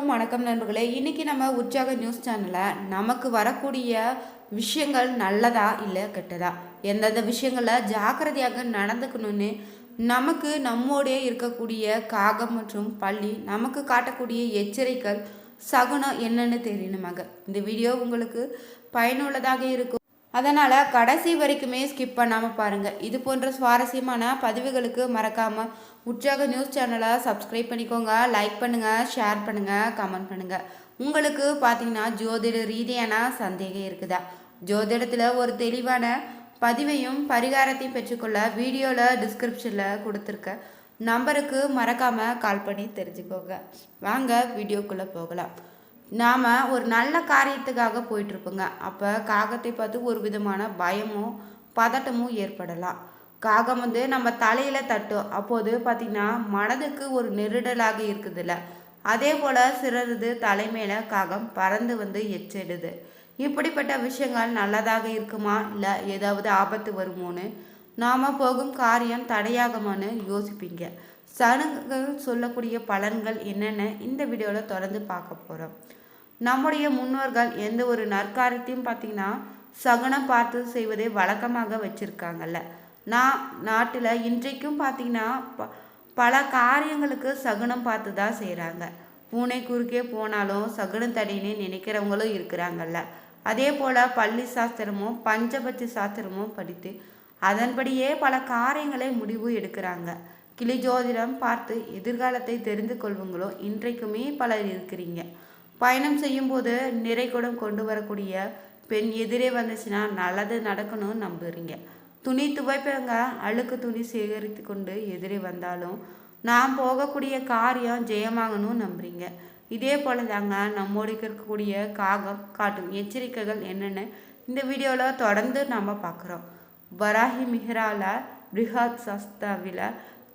அனைவருக்கும் வணக்கம் நண்பர்களே. இன்னைக்கு நம்ம உற்சாக நியூஸ் சேனலில் நமக்கு வரக்கூடிய விஷயங்கள் நல்லதா இல்லை கெட்டதா, எந்தெந்த விஷயங்களில் ஜாக்கிரதையாக நடந்துக்கணும்னு நமக்கு நம்மோடைய இருக்கக்கூடிய காகம் மற்றும் பள்ளி நமக்கு காட்டக்கூடிய எச்சரிக்கைகள் சகுனம் என்னன்னு தெரியணுமாங்க. இந்த வீடியோ உங்களுக்கு பயனுள்ளதாக இருக்கும். அதனால் கடைசி வரைக்குமே ஸ்கிப் பண்ணாமல் பாருங்கள். இது போன்ற சுவாரஸ்யமான பதிவுகளுக்கு மறக்காமல் உற்சாக நியூஸ் சேனலை சப்ஸ்கிரைப் பண்ணிக்கோங்க. லைக் பண்ணுங்கள், ஷேர் பண்ணுங்கள், கமெண்ட் பண்ணுங்கள். உங்களுக்கு பார்த்தீங்கன்னா ஜோதிட ரீதியான சந்தேகம் இருக்குதா? ஜோதிடத்தில் ஒரு தெளிவான பதிவையும் பரிகாரத்தையும் பெற்றுக்கொள்ள வீடியோவில் டிஸ்கிரிப்ஷனில் கொடுத்துருக்க நம்பருக்கு மறக்காமல் கால் பண்ணி தெரிஞ்சுக்கோங்க. வாங்க வீடியோக்குள்ளே போகலாம். நாம் ஒரு நல்ல காரியத்துக்காக போயிட்டுருப்போங்க. அப்போ காகத்தை பார்த்து ஒரு விதமான பயமும் பதட்டமும் ஏற்படலாம். காகம் நம்ம தலையில் தட்டும். அப்போது பார்த்திங்கன்னா மனதுக்கு ஒரு நெருடலாக இருக்குதுல்ல, அதே போல் சிறருது தலைமையில் காகம் பறந்து எச்சிடுது. இப்படிப்பட்ட விஷயங்கள் நல்லதாக இருக்குமா, இல்லை ஏதாவது ஆபத்து வருமோன்னு நாம் போகும் காரியம் தடையாகுமான்னு யோசிப்பீங்க. சனங்கள் சொல்லக்கூடிய பலன்கள் என்னென்ன இந்த வீடியோவில் தொடர்ந்து பார்க்க போகிறோம். நம்முடைய முன்னோர்கள் எந்த ஒரு நற்காரியத்தையும் பார்த்திங்கன்னா சகுனம் பார்த்து செய்வதை வழக்கமாக வச்சுருக்காங்கல்ல. நாட்டில் இன்றைக்கும் பார்த்திங்கன்னா பல காரியங்களுக்கு சகுனம் பார்த்து தான் செய்கிறாங்க. பூனை குறுக்கே போனாலும் சகுனம் தடின்னு நினைக்கிறவங்களும் இருக்கிறாங்கல்ல. அதே போல் பள்ளி சாஸ்திரமும் பஞ்சபட்சி சாஸ்திரமும் படித்து அதன்படியே பல காரியங்களை முடிவு எடுக்கிறாங்க. கிளி ஜோதிடம் பார்த்து எதிர்காலத்தை தெரிந்து கொள்வங்களும் இன்றைக்குமே பலர் இருக்கிறீங்க. பயணம் செய்யும்போது நிறைகுடம் கொண்டு வரக்கூடிய பெண் எதிரே வந்துச்சுன்னா நல்லது நடக்கணும்னு நம்புறீங்க. துணி துவைப்பவங்க அழுக்கு துணி சேகரித்து கொண்டு எதிரே வந்தாலும் நாம் போகக்கூடிய காரியம் ஜெயமாகணும்னு நம்புறீங்க. இதே போல தாங்க நம்மோடு இருக்கக்கூடிய காகம் காட்டும் எச்சரிக்கைகள் என்னென்னு இந்த வீடியோவில் தொடர்ந்து நாம் பார்க்குறோம். வராஹி மிஹ்ரால பிரிஹாத் சஸ்தாவில்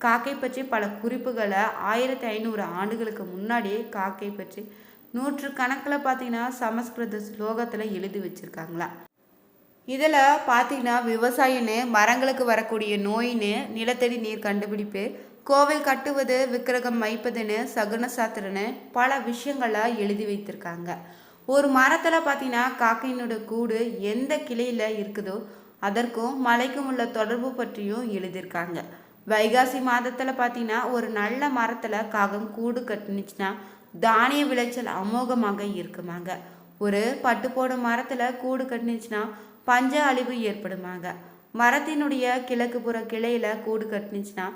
காக்கை பற்றி பல குறிப்புகளை 1500 ஆண்டுகளுக்கு முன்னாடியே காக்கை பற்றி நூற்றுக்கணக்கில் பார்த்தீங்கன்னா சமஸ்கிருத ஸ்லோகத்தில் எழுதி வச்சுருக்காங்களா. இதில் பார்த்தீங்கன்னா விவசாயின்னு, மரங்களுக்கு வரக்கூடிய நோயின்னு, நிலத்தடி நீர் கண்டுபிடிப்பு, கோவில் கட்டுவது, விக்கிரகம் வைப்பதுன்னு, சகுன சாத்திரன்னு பல விஷயங்களை எழுதி வைத்திருக்காங்க. ஒரு மரத்தில் பார்த்தீங்கன்னா காக்கையினோட கூடு எந்த கிளையில் இருக்குதோ அதற்கும் மலைக்கும் உள்ள தொடர்பு பற்றியும் எழுதியிருக்காங்க. வைகாசி மாதத்தில் பார்த்தீங்கன்னா ஒரு நல்ல மரத்தில் காகம் கூடு கட்டுனுச்சுன்னா தானிய விளைச்சல் அமோகமாக இருக்குமாங்க. ஒரு பட்டு போடும் மரத்தில் கூடு கட்டுனுச்சுன்னா பஞ்ச அழிவு ஏற்படுமாங்க. மரத்தினுடைய கிழக்கு புற கிளையில் கூடு கட்டுனுச்சுன்னா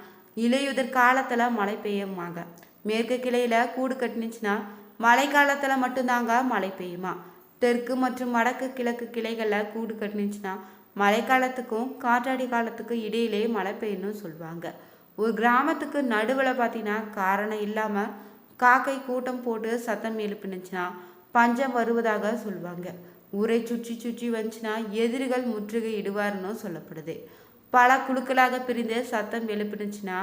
இலையுதிர் காலத்தில் மழை பெய்யுமாங்க. மேற்கு கிளையில் கூடு கட்டுனுச்சுன்னா மழை காலத்தில் மட்டும்தாங்க மழை பெய்யுமா. தெற்கு மற்றும் வடக்கு கிழக்கு கிளைகளில் கூடு கட்டுனுச்சுன்னா மழை காலத்துக்கும் காற்றாடி காலத்துக்கும் இடையிலே மழை பெய்யணும்னு சொல்லுவாங்க. ஒரு கிராமத்துக்கு நடுவில் பார்த்தீங்கன்னா காரணம் இல்லாமல் காக்கை கூட்டம் போட்டு சத்தம் எழுப்பினுச்சுன்னா பஞ்சம் வருவதாக சொல்லுவாங்க. ஊரை சுற்றி சுற்றி வந்துச்சுன்னா எதிரிகள் முற்றுகை இடுவார்னு சொல்லப்படுது. பல குழுக்களாக பிரிந்து சத்தம் எழுப்பினுச்சுன்னா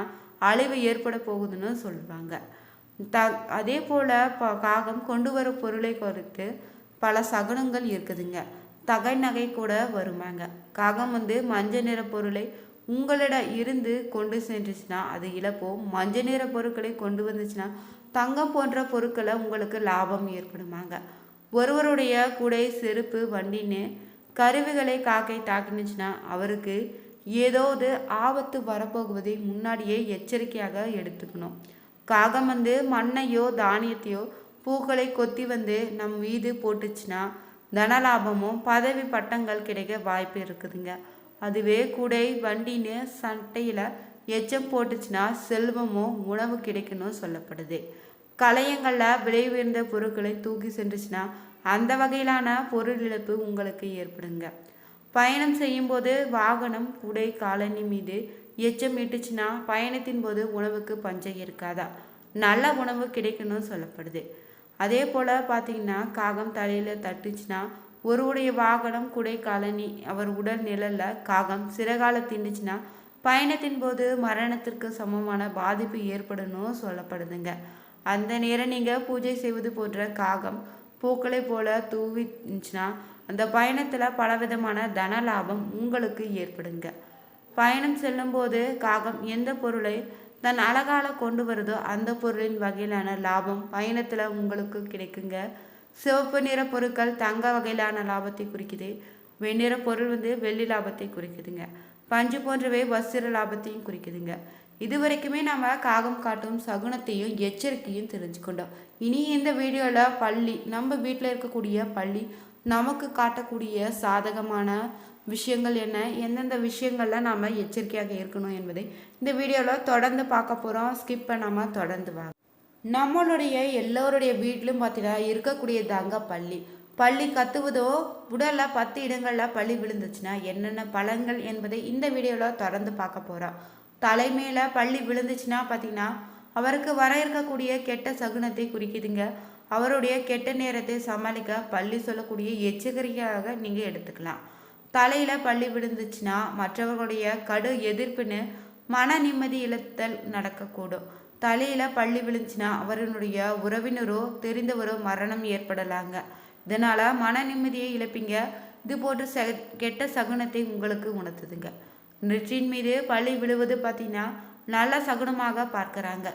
அழிவு ஏற்பட போகுதுன்னு சொல்லுவாங்க. அதே போல் காகம் கொண்டு வர பொருளை குறித்து பல சகுனங்கள் இருக்குதுங்க. தகை நகை கூட வருமாங்க. காகம் மஞ்சள் நிற பொருளை உங்களிடம் இருந்து கொண்டு சென்றுச்சுன்னா அது இழப்போம். மஞ்சள் நிற பொருட்களை கொண்டு வந்துச்சுன்னா தங்கம் போன்ற பொருட்களை உங்களுக்கு லாபம் ஏற்படுமாங்க. ஒருவருடைய கூடை, செருப்பு, வண்டின்னு கருவிகளை காக்கை தாக்கினுச்சுன்னா அவருக்கு ஏதோது ஆபத்து வரப்போகுவதை முன்னாடியே எச்சரிக்கையாக எடுத்துக்கணும். காகம் மண்ணையோ தானியத்தையோ பூக்களை கொத்தி நம் மீது போட்டுச்சுன்னா தனலாபமும் பதவி பட்டங்கள் கிடைக்க வாய்ப்பு இருக்குதுங்க. அதுவே கூடை, வண்டின்னு சட்டையில் எச்சம் போட்டுச்சுன்னா செல்வமோ உணவு கிடைக்கணும் சொல்லப்படுது. கலையங்களில் விலை உயர்ந்த பொருட்களை தூக்கி சென்றுச்சுன்னா அந்த வகையிலான பொருள் இழப்பு உங்களுக்கு ஏற்படுங்க. பயணம் செய்யும்போது வாகனம், குடை, காலனி மீது எச்சம் இட்டுச்சுன்னா பயணத்தின் போது உணவுக்கு பஞ்சம் இருக்காதா, நல்ல உணவு கிடைக்கணும் சொல்லப்படுது. அதே போல் பார்த்தீங்கன்னா காகம் தலையில் தட்டுச்சுன்னா ஒருவருடைய வாகனம், குடை, காலனி, அவர் உடல் நிழலில் காகம் சிறகால திண்டுச்சுன்னா பயணத்தின் போது மரணத்திற்கு சமமான பாதிப்பு ஏற்படணும் சொல்லப்படுதுங்க. அந்த நேரம் நீங்கள் பூஜை செய்வது போன்ற காகம் பூக்களை போல தூவிச்சுன்னா அந்த பயணத்தில் பலவிதமான தன லாபம் உங்களுக்கு ஏற்படுங்க. பயணம் செல்லும்போது காகம் எந்த பொருளை தன் அழகால கொண்டு வருதோ அந்த பொருளின் வகையிலான லாபம் பயணத்தில் உங்களுக்கு கிடைக்குங்க. சிவப்பு நிற பொருட்கள் தங்க வகையிலான லாபத்தை குறிக்குது. வெண்ணிற பொருள் வெள்ளி லாபத்தை குறிக்குதுங்க. பஞ்சு போன்றவை வஸ்திர லாபத்தையும் குறிக்குதுங்க. இது வரைக்குமே நம்ம காகம் காட்டும் சகுனத்தையும் எச்சரிக்கையும் தெரிஞ்சுக்கொண்டோம். இனி இந்த வீடியோவில் பள்ளி, நம்ம வீட்டில் இருக்கக்கூடிய பள்ளி நமக்கு காட்டக்கூடிய சாதகமான விஷயங்கள் என்ன, எந்தெந்த விஷயங்கள்ல நாம் எச்சரிக்கையாக இருக்கணும் என்பதை இந்த வீடியோவில் தொடர்ந்து பார்க்க போகிறோம். ஸ்கிப் பண்ணாமல் தொடர்ந்து வாங்க. நம்மளுடைய எல்லோருடைய வீட்டிலும் பார்த்தீங்கன்னா இருக்கக்கூடிய தாங்க பள்ளி. பள்ளி கத்துவதோ உடலில் 10 இடங்களில் பள்ளி விழுந்துச்சுன்னா என்னென்ன பலன்கள் என்பதை இந்த வீடியோவில் தொடர்ந்து பார்க்க போகிறோம். தலைமையில் பள்ளி விழுந்துச்சுன்னா பார்த்தீங்கன்னா அவருக்கு வர இருக்கக்கூடிய கெட்ட சகுனத்தை குறிக்குதுங்க. அவருடைய கெட்ட நேரத்தை சமாளிக்க பள்ளி சொல்லக்கூடிய எச்சரிக்கையாக நீங்கள் எடுத்துக்கலாம். தலையில் பள்ளி விழுந்துச்சுன்னா மற்றவர்களுடைய கடு எதிர்ப்புன்னு மன நிம்மதி இழத்தல் நடக்கக்கூடும். தலையில் பள்ளி விழுந்துச்சுன்னா அவர்களுடைய உறவினரோ தெரிந்தவரோ மரணம் ஏற்படலாங்க. இதனால் மன நிம்மதியை இழப்பீங்க. இது போன்ற கெட்ட சகுனத்தை உங்களுக்கு உணர்த்துதுங்க. நெற்றின் மீது பள்ளி விழுவது பார்த்தீங்கன்னா நல்ல சகுனமாக பார்க்குறாங்க.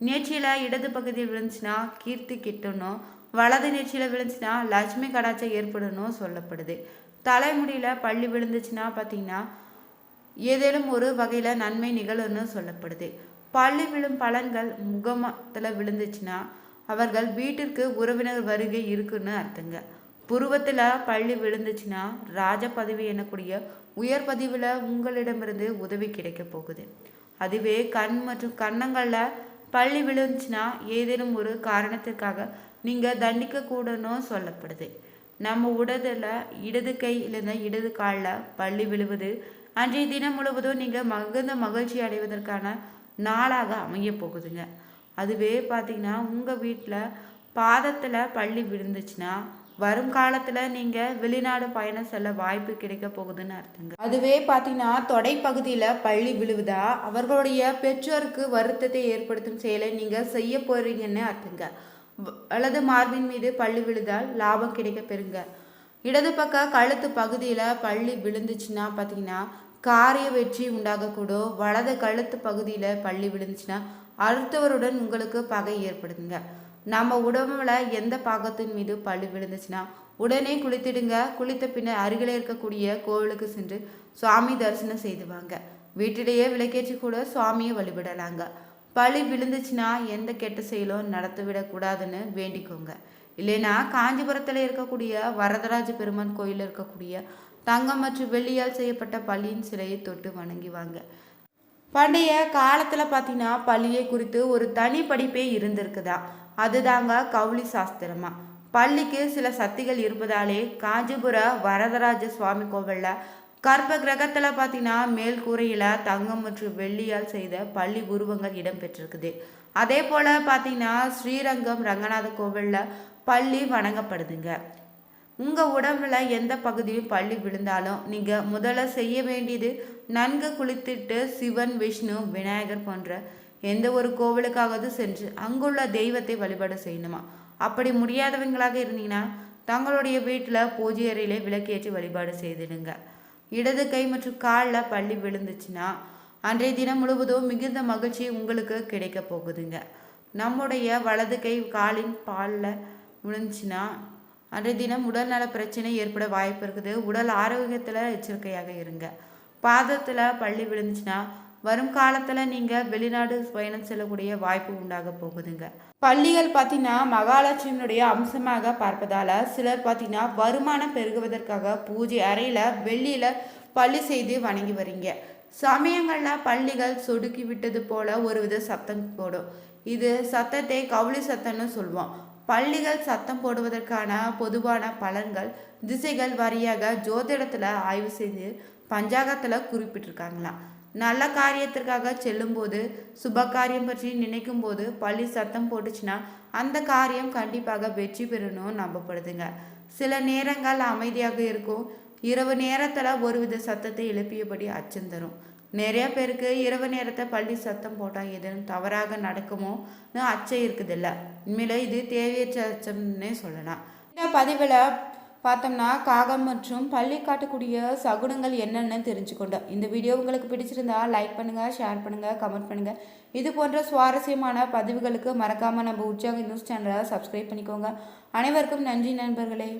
நெற்றியில் இடது பகுதியில் விழுந்துச்சுன்னா கீர்த்தி கிட்டணும், வலது நெற்றியில் விழுந்துச்சுன்னா லட்சுமி கடாச்சம் ஏற்படணும் சொல்லப்படுது. தலைமுடியில் பள்ளி விழுந்துச்சுன்னா பார்த்தீங்கன்னா ஏதேனும் ஒரு வகையில் நன்மை நிகழும்னு சொல்லப்படுது. பள்ளி விழும் பலன்கள் முகமத்தில் விழுந்துச்சுன்னா அவர்கள் வீட்டிற்கு உறவினர் வருகை இருக்குன்னு அர்த்தங்க. புருவத்தில் பள்ளி விழுந்துச்சுன்னா ராஜ பதவி எனக்கூடிய உயர் பதிவில் உங்களிடமிருந்து உதவி கிடைக்க போகுது. அதுவே கண் மற்றும் கன்னங்களில் பள்ளி விழுந்துச்சுன்னா ஏதேனும் ஒரு காரணத்திற்காக நீங்கள் தண்டிக்க கூடன்னு சொல்லப்படுது. நம்ம உடலில் இடது கை இல்லைன்னா இடது காலில் பள்ளி விழுவது அன்றைய தினம் முழுவதும் நீங்கள் மிகுந்த மகிழ்ச்சி அடைவதற்கான நாளாக அமைய போகுதுங்க. அதுவே பார்த்தீங்கன்னா உங்கள் வீட்டில் பாதத்தில் பள்ளி விழுந்துச்சுன்னா வரும் காலத்தில் நீங்கள் வெளிநாடு பயணம் செல்ல வாய்ப்பு கிடைக்க போகுதுன்னு அர்த்தங்க. அதுவே பார்த்தீங்கன்னா தொடை பகுதியில் பள்ளி விழுவதா அவர்களுடைய பெற்றோருக்கு வருத்தத்தை ஏற்படுத்தும் செயலை நீங்கள் செய்ய போறீங்கன்னு அர்த்தங்க. அல்லது மார்பின் மீது பள்ளி விழுதால் லாபம் கிடைக்க பெறுங்க. இடது பக்க கழுத்து பகுதியில் பள்ளி விழுந்துச்சுன்னா பார்த்தீங்கன்னா காரிய வெற்றி உண்டாகக்கூடும். வலது கழுத்து பகுதியில் பள்ளி விழுந்துச்சுன்னா அடுத்தவருடன் உங்களுக்கு பகை ஏற்படுதுங்க. நம்ம உடம்புல எந்த பாகத்தின் மீது பள்ளி விழுந்துச்சுன்னா உடனே குளித்துடுங்க. குளித்த பின்னர் அருகில் இருக்கக்கூடிய கோவிலுக்கு சென்று சுவாமி தரிசனம் செய்துவாங்க. வீட்டிலேயே விளக்கேற்றி கூட சுவாமியை வழிபடலாங்க. பள்ளி விழுந்துச்சுன்னா எந்த கெட்ட செயலும் நடத்திவிடக்கூடாதுன்னு வேண்டிக்கோங்க. இல்லைன்னா காஞ்சிபுரத்தில் இருக்கக்கூடிய வரதராஜ பெருமான் கோயிலில் இருக்கக்கூடிய தங்கம் மற்றும் வெள்ளியால் செய்யப்பட்ட பள்ளியின் சிலையை தொட்டு வணங்கிவாங்க. பண்டைய காலத்தில் பார்த்தீங்கன்னா பள்ளியை குறித்து ஒரு தனி படிப்பே இருந்திருக்குதா. அதுதாங்க கவுளி சாஸ்திரமா. பள்ளிக்கு சில சக்திகள் இருப்பதாலே காஞ்சிபுர வரதராஜ சுவாமி கோவிலில் கர்ப்ப கிரகத்தில் பார்த்தீங்கன்னா மேல் கூரையில் தங்கம் மற்றும் வெள்ளியால் செய்த பள்ளி உருவங்கள் இடம்பெற்றிருக்குது. அதே போல் பார்த்தீங்கன்னா ஸ்ரீரங்கம் ரங்கநாத கோவிலில் பள்ளி வணங்கப்படுதுங்க. உங்கள் உடம்புல எந்த பகுதியும் பள்ளி விழுந்தாலும் நீங்கள் முதல்ல செய்ய வேண்டியது நன்கு குளித்துட்டு சிவன், விஷ்ணு, விநாயகர் போன்ற எந்த ஒரு கோவிலுக்காவது சென்று அங்குள்ள தெய்வத்தை வழிபாடு செய்யணுமா. அப்படி முடியாதவங்களாக இருந்தீங்கன்னா தங்களுடைய வீட்டில் பூஜை அறையிலே விளக்கேற்றி வழிபாடு செய்திடுங்க. இடது கை மற்றும் காலில் பள்ளி விழுந்துச்சுன்னா அன்றைய தினம் முழுவதும் மிகுந்த மகிழ்ச்சி உங்களுக்கு கிடைக்க போகுதுங்க. நம்முடைய வலது கை காலின் பாலில் விழுந்துச்சுன்னா அன்றைய தினம் உடல்நல பிரச்சனை ஏற்பட வாய்ப்பு இருக்குது. உடல் ஆரோக்கியத்தில் எச்சரிக்கையாக இருங்க. பாதத்தில் பள்ளி விழுந்துச்சுன்னா வரும் காலத்தில் நீங்கள் வெளிநாடு பயணம் செல்லக்கூடிய வாய்ப்பு உண்டாக போகுதுங்க. பள்ளிகள் பார்த்தீங்கன்னா மகாலட்சுமியுடைய அம்சமாக பார்ப்பதால் சிலர் பார்த்தீங்கன்னா வருமானம் பெருகுவதற்காக பூஜை அறையில் வெள்ளியில் பள்ளி செய்து வணங்கி வரீங்க. சமயங்களில் பள்ளிகள் சொடுக்கி விட்டது போல ஒரு வித சத்தம் போடும். இது சத்தத்தை கவுளி சத்தம்னு சொல்லுவோம். பள்ளிகள் சத்தம் போடுவதற்கான பொதுவான பலன்கள் திசைகள் வாரியாக ஜோதிடத்தில் ஆய்வு செய்து பஞ்சாங்கத்தில் குறிப்பிட்டிருக்காங்களாம். நல்ல காரியத்திற்காக செல்லும்போது சுப காரியம் பற்றி நினைக்கும் போது பள்ளி சத்தம் போட்டுச்சுன்னா அந்த காரியம் கண்டிப்பாக வெற்றி பெறணும் நம்பப்படுதுங்க. சில நேரங்கள் அமைதியாக இருக்கும். இரவு நேரத்தில் ஒருவித சத்தத்தை எழுப்பியபடி அச்சம் தரும். நிறைய பேருக்கு இரவு நேரத்தை பள்ளி சத்தம் போட்டால் எதுவும் தவறாக நடக்குமோன்னு அச்சம் இருக்குதில்ல. உண்மையில இது தேவையற்ற அச்சம்னே சொல்லலாம். இந்த பதிவில் பார்த்தோம்னா காகம் மற்றும் பள்ளி காட்டக்கூடிய சகுனங்கள் என்னென்னு தெரிஞ்சுக்கொண்டோம். இந்த வீடியோ உங்களுக்கு பிடிச்சிருந்தா லைக் பண்ணுங்கள், ஷேர் பண்ணுங்கள், கமெண்ட் பண்ணுங்கள். இது போன்ற சுவாரஸ்யமான பதிவுகளுக்கு மறக்காமல் நம்ம உற்சாக நியூஸ் சேனலை சப்ஸ்கிரைப் பண்ணிக்கோங்க. அனைவருக்கும் நன்றி நண்பர்களே.